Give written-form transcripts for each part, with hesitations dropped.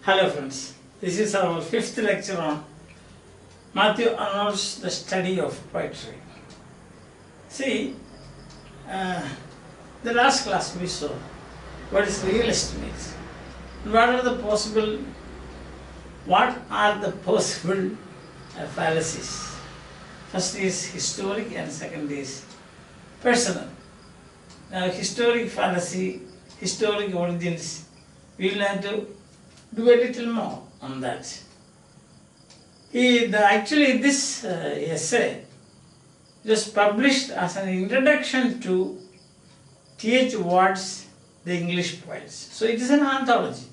Hello friends, this is our fifth lecture on Mathew Arnold's The Study of Poetry. See, the last class we saw what is real estimate. What are the possible fallacies? First is historic and second is personal. Now historic fallacy, historic origins, we will have to do a little more on that. Actually this essay was published as an introduction to T.H. Ward's The English Poets. So it is an anthology.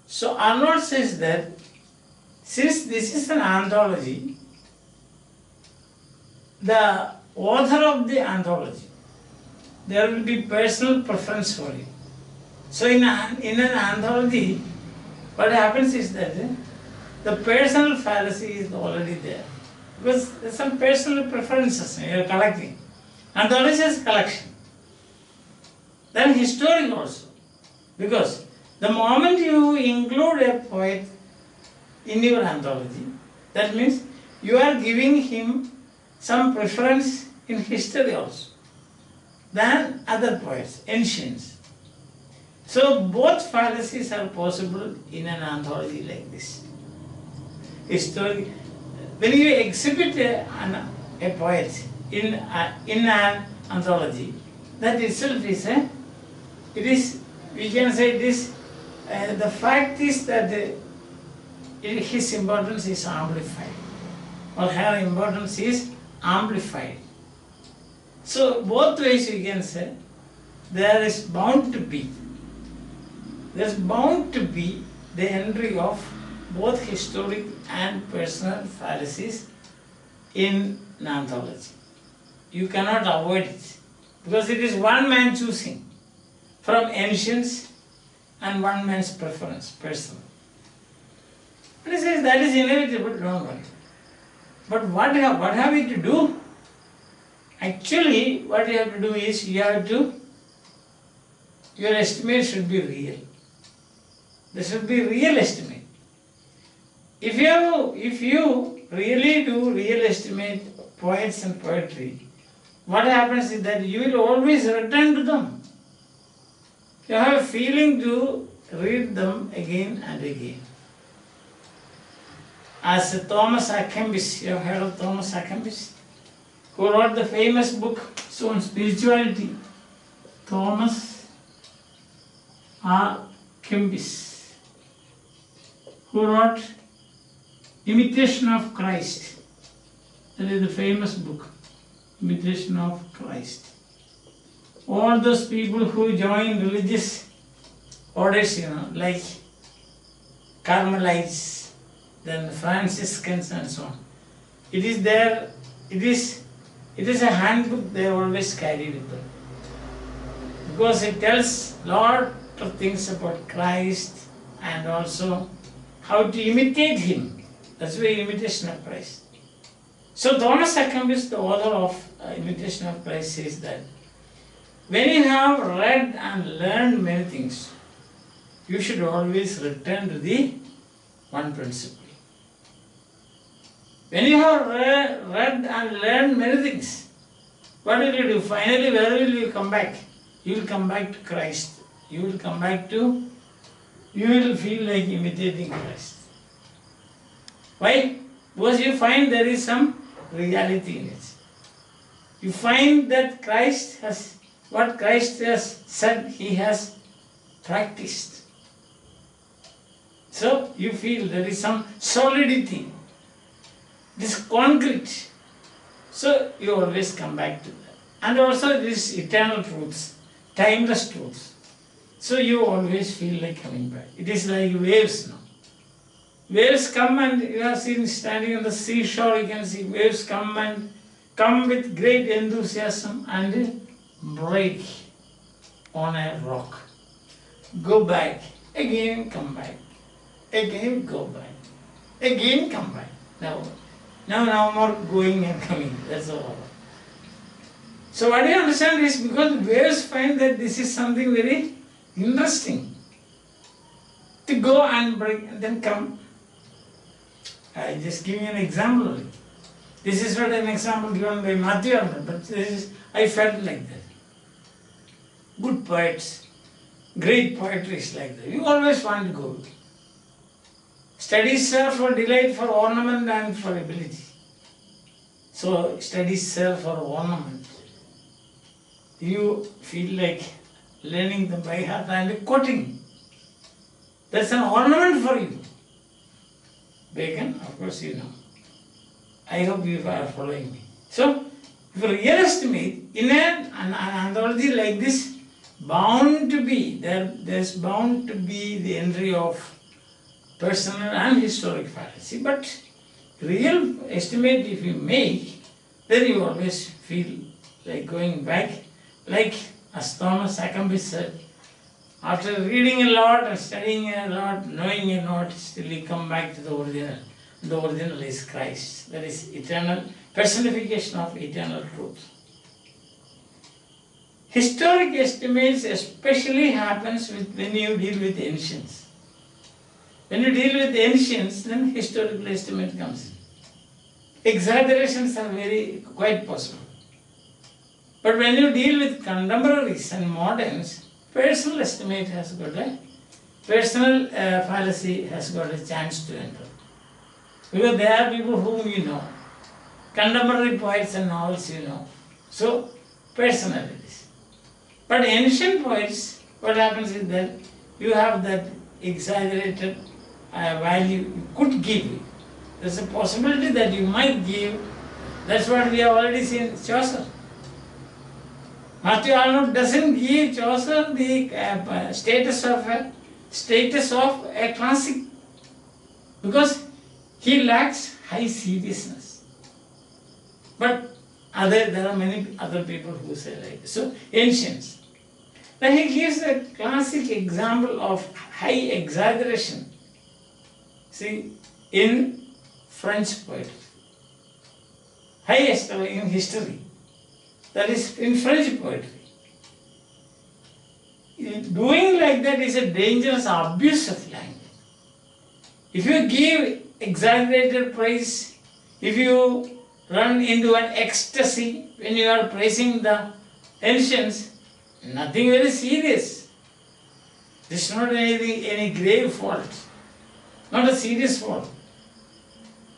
So Arnold says that since this is an anthology, the author of the anthology, there will be personal preference for it. So in an anthology, what happens is that the personal fallacy is already there. Because there's some personal preferences you are collecting. Anthology is collection. Then historic also. Because the moment you include a poet in your anthology, that means you are giving him some preference in history also than other poets, ancients. So both fallacies are possible in an anthology like this. Historic. When you exhibit a poet in an anthology, that itself is we can say this, the fact is that his importance is amplified, or her importance is amplified. So both ways you can say there is bound to be the entry of both historic and personal fallacies in an anthology. You cannot avoid it because it is one man choosing from ancients and one man's preference, personal. And he says that is inevitable, don't worry. But what have we to do? Actually, what you have to do is your estimate should be real. There should be real estimate. If you really do real estimate poets and poetry, what happens is that you will always return to them. You have a feeling to read them again and again. As Thomas A. Kempis, you have heard of Thomas A. Kempis, who wrote the famous book on spirituality. Thomas A. Kempis, who wrote Imitation of Christ. That is the famous book, Imitation of Christ. All those people who join religious orders, like Carmelites, then Franciscans and so on. It is a handbook they always carry with them. Because it tells a lot of things about Christ and also how to imitate him. That's why Imitation of Christ. So Thomas A. Kempis, the author of Imitation of Christ, says that when you have read and learned many things, you should always return to the one principle. When you have read and learned many things, what will you do? Finally, where will you come back? You will come back to Christ. You will feel like imitating Christ. Why? Because you find there is some reality in it. You find that what Christ has said, he has practiced. So you feel there is some solidity, this concrete. So you always come back to that. And also these eternal truths, timeless truths. So you always feel like coming back. It is like waves now. Waves come, and you have seen standing on the seashore, you can see waves come with great enthusiasm and break on a rock. Go back, again come back, again go back, again come back. Now more going and coming, that's all. So what you understand is because waves find that this is something very interesting. to go and bring and then come. I just give you an example only. This is not an example given by Mathew, but this is, I felt like that. Good poets, great poetry is like that. You always want to go. Studies serve for delight, for ornament and for ability. So studies serve for ornament. You feel like learning them by heart and quoting. That's an ornament for you. Bacon, of course you know. I hope you are following me. So, if you really estimate, in an anthology like this, bound to be, there's bound to be the entry of personal and historic fallacy. But real estimate if you make, then you always feel like going back, like as Thomas Aquinas said, after reading a lot and studying a lot, knowing a lot, still you come back to the original. The original is Christ. That is eternal personification of eternal truth. Historic estimates especially happens when you deal with ancients. When you deal with ancients, then historical estimate comes in. Exaggerations are quite possible. But when you deal with contemporaries and moderns, personal estimate has got a, personal fallacy has got a chance to enter. Because there are people whom you know, contemporary poets and novels you know, so personalities. But ancient poets, what happens is that you have that exaggerated value you could give. There's a possibility that you might give. That's what we have already seen Chaucer. Mathew Arnold doesn't give Chaucer the status of a classic because he lacks high seriousness. But there are many other people who say like this. So ancients. Then he gives a classic example of high exaggeration. See, in French poetry, highest in history. That is in French poetry. Doing like that is a dangerous abuse of language. If you give exaggerated praise, if you run into an ecstasy when you are praising the ancients, nothing very serious. This is not any grave fault, not a serious fault.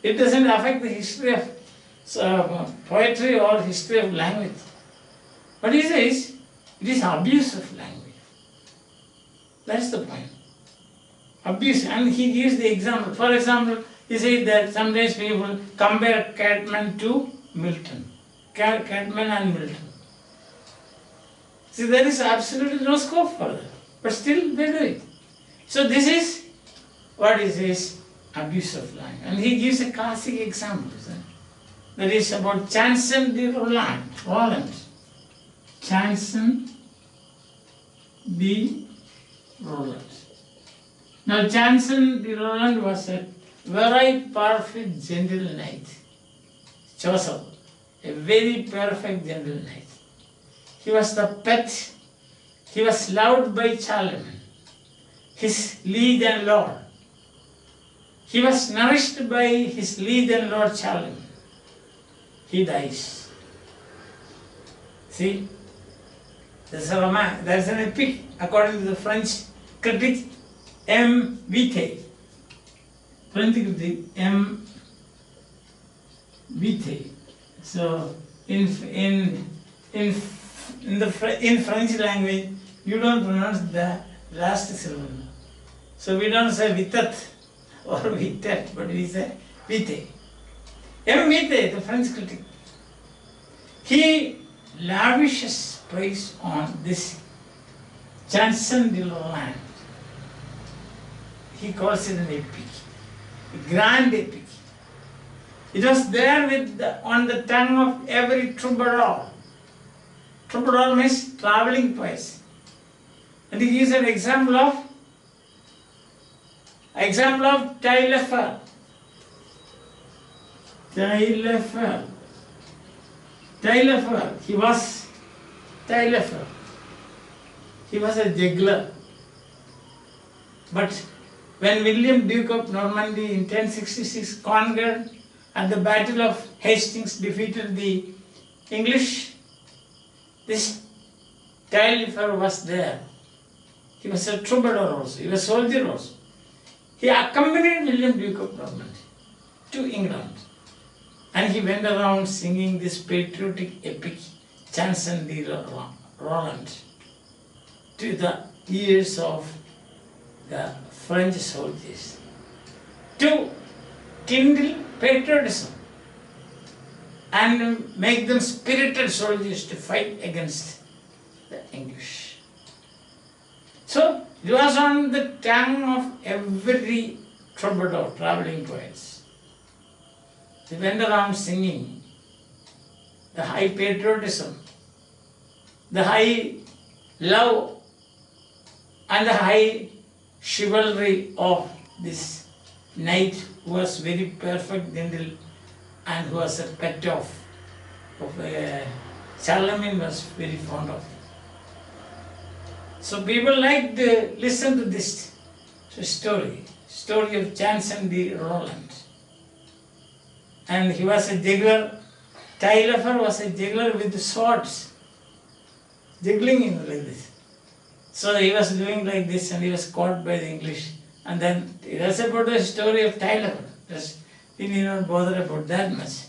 It doesn't affect the history of poetry or history of language. But he says, it is abuse of language. That's the point. Abuse. And he gives the example. For example, he says that sometimes people compare Catman to Milton. Catman and Milton. See, there is absolutely no scope for that. But still they do it. So this is what he says, abuse of language. And he gives a classic example. That is about Chanson de Roland. Chanson de Roland. Now Chanson de Roland was a very perfect gentle knight. Chaucer, a very perfect gentle knight. He was the pet. He was loved by Charlemagne, his liege and lord. He was nourished by his liege and lord Charlemagne. He dies. See, there's a romance, there's an epic according to the French critic M. Vite. French critic M. Vite. So in French language, you don't pronounce the last syllable. So we don't say vitat or vitet, but we say vite. M. Vite, the French critic, he lavishes praise on this Chanson de Roland. He calls it an epic, a grand epic. It was there on the tongue of every troubadour. Troubadour means traveling poets. And he gives an example of Taillefer. Taillefer, he was Taillefer. He was a juggler. But when William Duke of Normandy in 1066 conquered at the Battle of Hastings, defeated the English, this Taillefer was there. He was a troubadour also, he was a soldier also. He accompanied William Duke of Normandy to England, and he went around singing this patriotic epic, Chanson de Roland, to the ears of the French soldiers, to kindle patriotism and make them spirited soldiers to fight against the English. So it was on the tongue of every troubadour, traveling poets. They went around singing the high patriotism, the high love and the high chivalry of this knight who was very perfect, gentle, and who was a pet of Charlemagne was very fond of. So people like to listen to this story of Chanson de Roland. And he was a juggler. Taillefer was a juggler with swords, juggling like this. So he was doing like this and he was caught by the English. And then it was about the story of Taillefer. We need not bother about that much.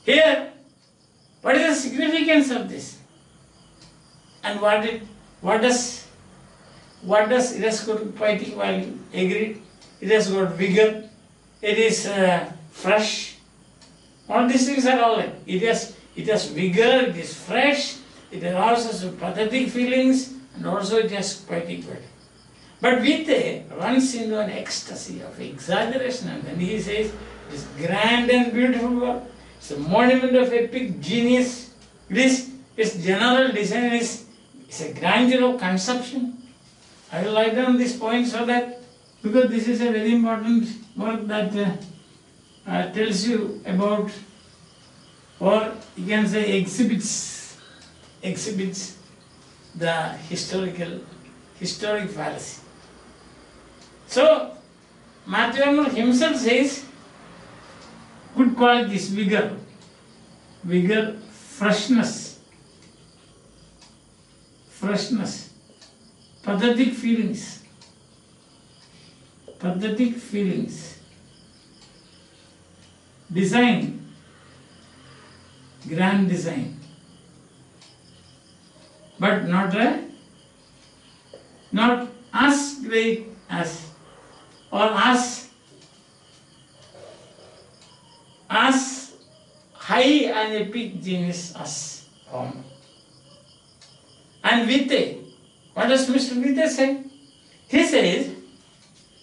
Here, what is the significance of this? And what does it has got poetic value? Agreed. It has got vigor. It is fresh. All these things are all right. It has vigor. It is fresh. It has also some pathetic feelings, and also it has poetic value. But Vite runs into an ecstasy of exaggeration, and then he says, "This grand and beautiful work. It's a monument of epic genius. Its general design is a grandeur of conception." I will write down this point so that, because this is a very important work that tells you about, or you can say exhibits the historic fallacy. So Mathew Arnold himself says good qualities: vigor, freshness, pathetic feelings, design, grand design, but not as great as, or as high an epic genius as Homer. And Vite, what does Mr. Vite say? He says,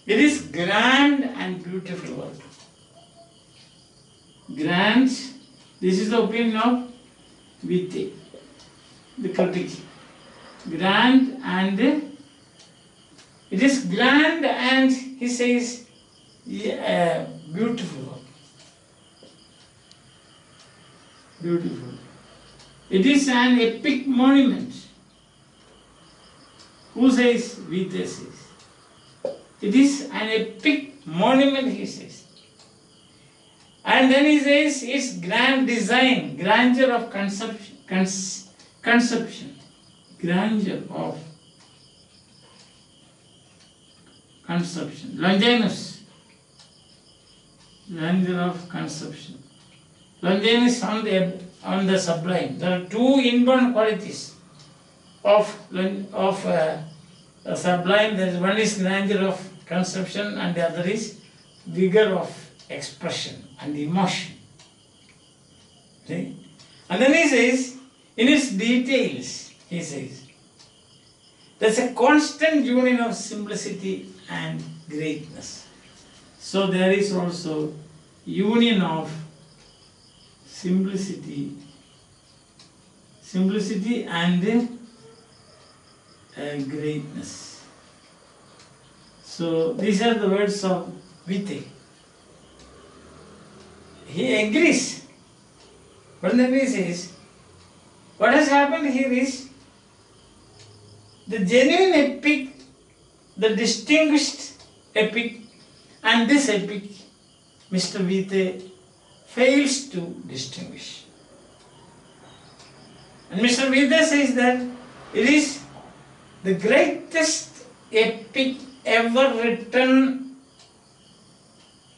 it is grand and beautiful work. Grand, this is the opinion of Vite, the critic. Grand and, it is grand and, he says, beautiful work. Beautiful. It is an epic monument. Who says? Vite says. It is an epic monument, he says. And then he says its grand design, grandeur of conception, grandeur of conception, Longinus, grandeur of conception. Longinus on the sublime. There are two inborn qualities of sublime. There is one is grandeur of conception, and the other is vigor of expression and emotion. See? And then he says, in its details, he says, there's a constant union of simplicity and greatness. So there is also union of simplicity and greatness. So these are the words of Vite. He agrees, but then he says, what has happened here is the genuine epic, the distinguished epic And this epic, Mr. Vite fails to distinguish. And Mr. Vite says that it is the greatest epic ever written,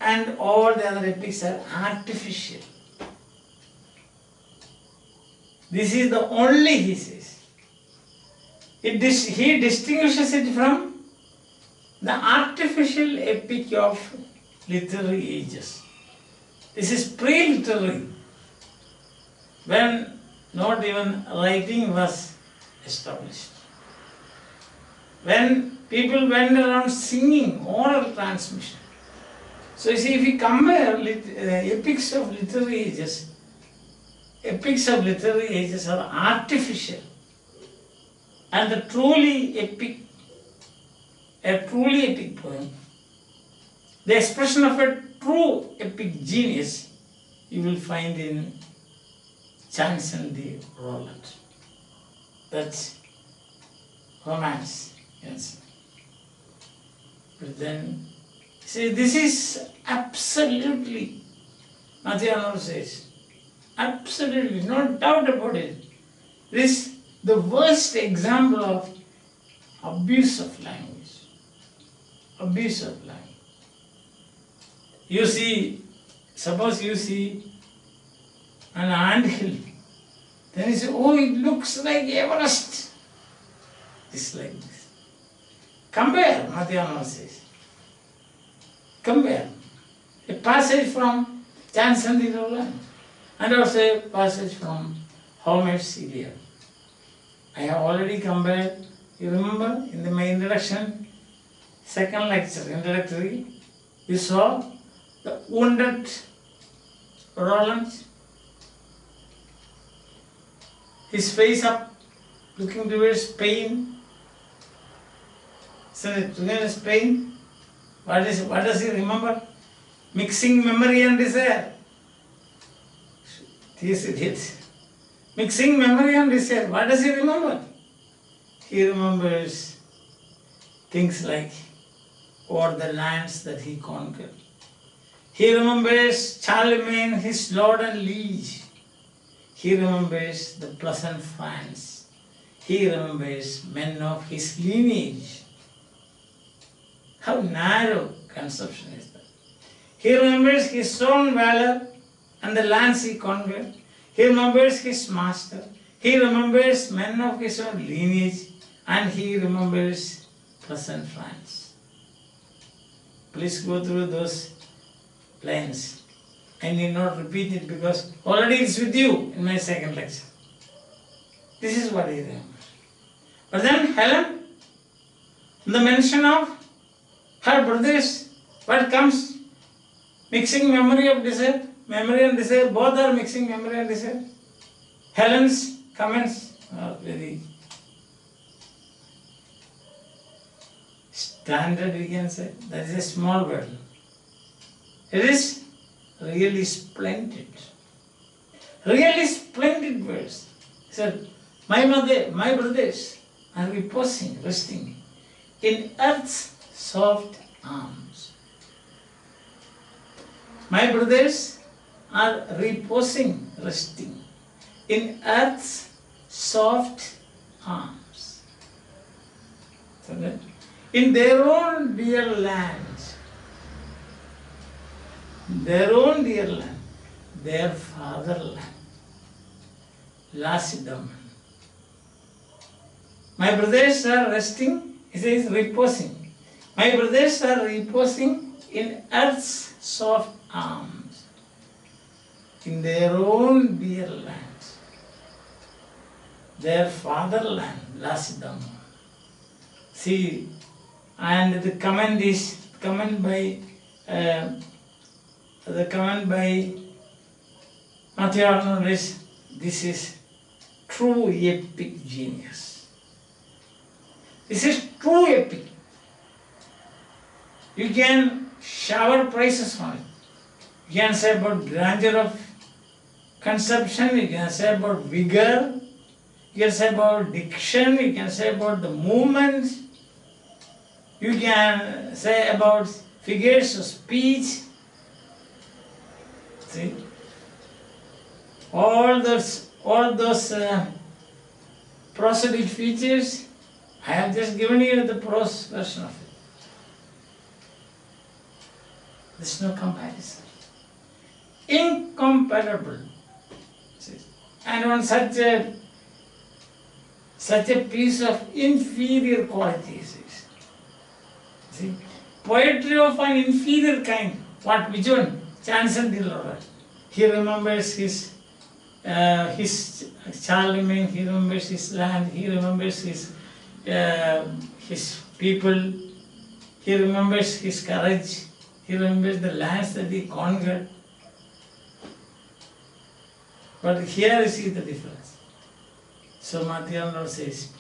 and all the other epics are artificial. This is the only, he says. He distinguishes it from the artificial epic of literary ages. This is pre-literary, when not even writing was established. When people went around singing, oral transmission. So you see, if we compare epics of literary ages are artificial, and a truly epic poem, the expression of a true epic genius, you will find in Chanson de Roland. That's romance, yes. But then, see, this is absolutely, Mathew Arnold says, absolutely, no doubt about it. This is the worst example of abuse of language. Abuse of language. You see, suppose you see an anthill, then you say, oh, it looks like Everest. It's like this. Compare, Mathew Arnold says. Compare a passage from Chanson de Roland and also a passage from Homer's Iliad. I have already compared, you remember in my introduction, second lecture, introductory, we saw the wounded Roland, his face up, looking towards Spain. So towards Spain, what does he remember? Mixing memory and desire. This is it. Mixing memory and desire. What does he remember? He remembers things like all the lands that he conquered. He remembers Charlemagne, his lord and liege. He remembers the pleasant France. He remembers men of his lineage. How narrow conception is that? He remembers his own valor and the lands he conquered. He remembers his master. He remembers men of his own lineage. And he remembers pleasant France. Please go through those lines. I need not repeat it because already it's with you in my second lecture. This is what he remembers. But then Helen, the mention of her brothers, what comes? Mixing memory of desire, memory and desire, both are mixing memory and desire. Helen's comments are very standard, we can say. That is a small word. It is really splendid. Really splendid words. He said, my brothers are reposing, resting in earth's soft arms. My brothers are reposing, resting in earth's soft arms. So that in their own dear land, their fatherland, Lacedaemon. My brothers are resting, he says reposing. My brothers are reposing in earth's soft arms, in their own dear land, their fatherland, Lacedaemon. See, and the comment by Mathew Arnold is, this is true epic genius. This is true epic. You can shower praises on it. You can say about grandeur of conception, you can say about vigor, you can say about diction, you can say about the movement, you can say about figures of speech. See, all those prosodic features. I have just given you the prose version of it. There's no comparison. Incomparable. See? And on such a piece of inferior quality. See? Poetry of an inferior kind. What? Which one? Chanson de Laurel. He remembers his Charlemagne, he remembers his land, he remembers his people, he remembers his courage, he remembers the lands that he conquered. But here you see the difference. So Mathew says,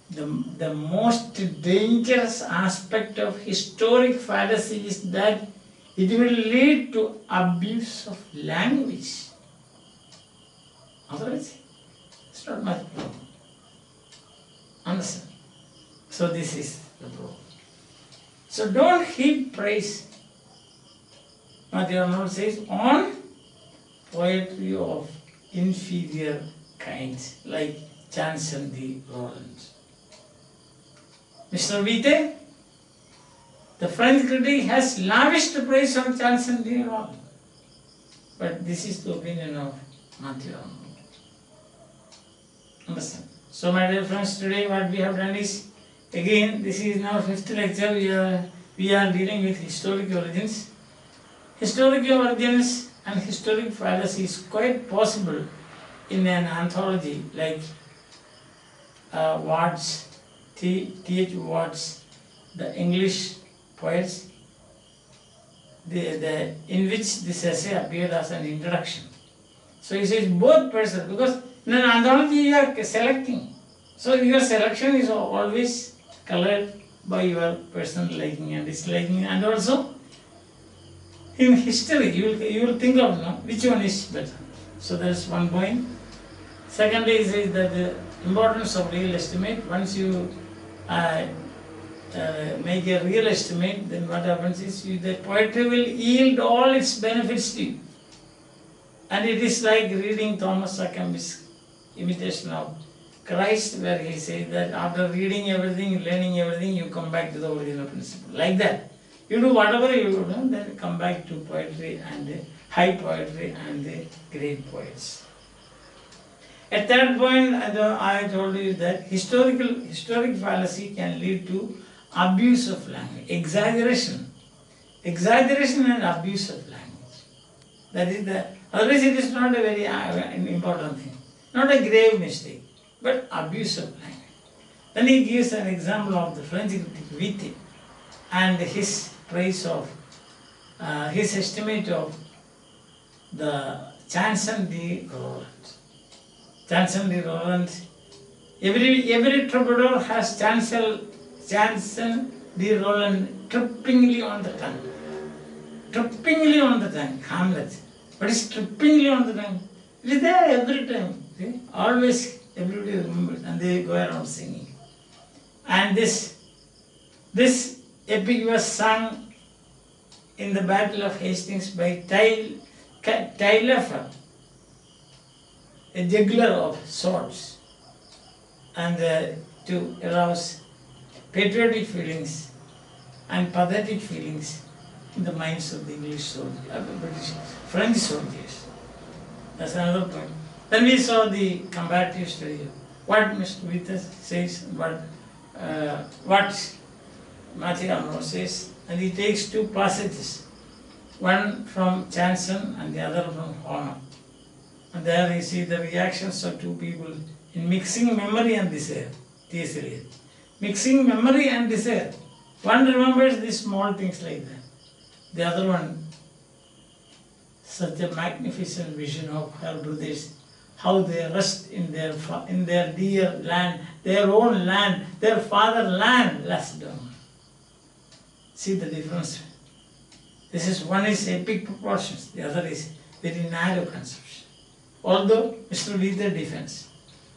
the most dangerous aspect of historic fallacy is that it will lead to abuse of language. Otherwise, it's not much problem. Understand? So this is the problem. So don't heap praise. Mathew says, on poetry of inferior kinds, like Chanson de Roland. Mr. Vite, the French critic has lavished praise on Chanson de Roland. But this is the opinion of Mathew. Understand? So my dear friends, today what we have done is, again, this is now 5th lecture, we are dealing with historic origins. Historic origins and historic fallacy is quite possible in an anthology like Watts, T.H. Watts, the English poets, in which this essay appeared as an introduction. So he says both persons, because in an anthology you are selecting. So your selection is always colored by your personal liking and disliking, and also in history you will think of which one is better. So that's one point. Secondly is that the importance of real estimate. Once you make a real estimate, then what happens is the poetry will yield all its benefits to you. And it is like reading Thomas A. Kempis' Imitation of Christ, where he says that after reading everything, learning everything, you come back to the original principle. Like that. You do whatever you do, then come back to poetry and high poetry and the great poets. At that point, I told you that historic fallacy can lead to abuse of language, exaggeration and abuse of language. That is otherwise it is not a very important thing, not a grave mistake, but abuse of language. Then he gives an example of the French critic Vite and his praise of, his estimate of the Chanson de Roland. Chanson de Roland, every troubadour has Chanson de Roland trippingly on the tongue. Trippingly on the tongue, Hamlet. But it's trippingly on the tongue. It is there every time. See? Always everybody remembers and they go around singing. And this epic was sung in the Battle of Hastings by Taillefer, a juggler of swords, and to arouse patriotic feelings and pathetic feelings in the minds of the English soldiers, French soldiers. That's another point. Then we saw the comparative study. What Mr. Vita says, what Mathew says, and he takes two passages, one from Chanson and the other from Homer. And there you see the reactions of two people in mixing memory and desire. T.S. Eliot. Mixing memory and desire. One remembers these small things like that. The other one, such a magnificent vision of her brothers, how they rest in their dear land, their own land, their fatherland, last down. See the difference. This is one is epic proportions, the other is very narrow conception. Although Mr. Vita defends.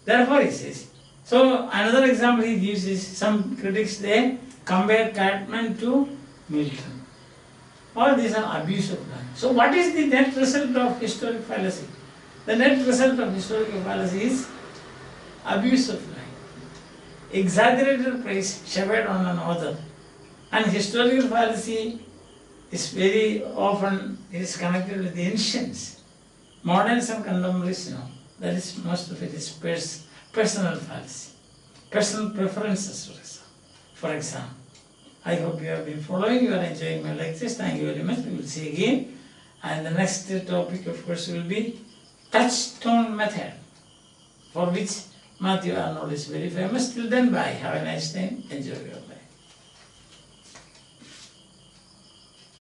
Therefore he says. So another example he gives is some critics they compare Cartman to Milton. All these are abuse of line. So what is the net result of historic fallacy? The net result of historical fallacy is abuse of line. Exaggerated praise showered on an author. And historical fallacy is very often connected with the ancients. Moderns and contemporaries, that is, most of it is personal fallacy. Personal preferences, for example. I hope you have been following, you are enjoying my lectures. Thank you very much. We will see again. And the next topic, of course, will be touchstone method, for which Mathew Arnold is very famous. Till then, bye. Have a nice time. Enjoy your life.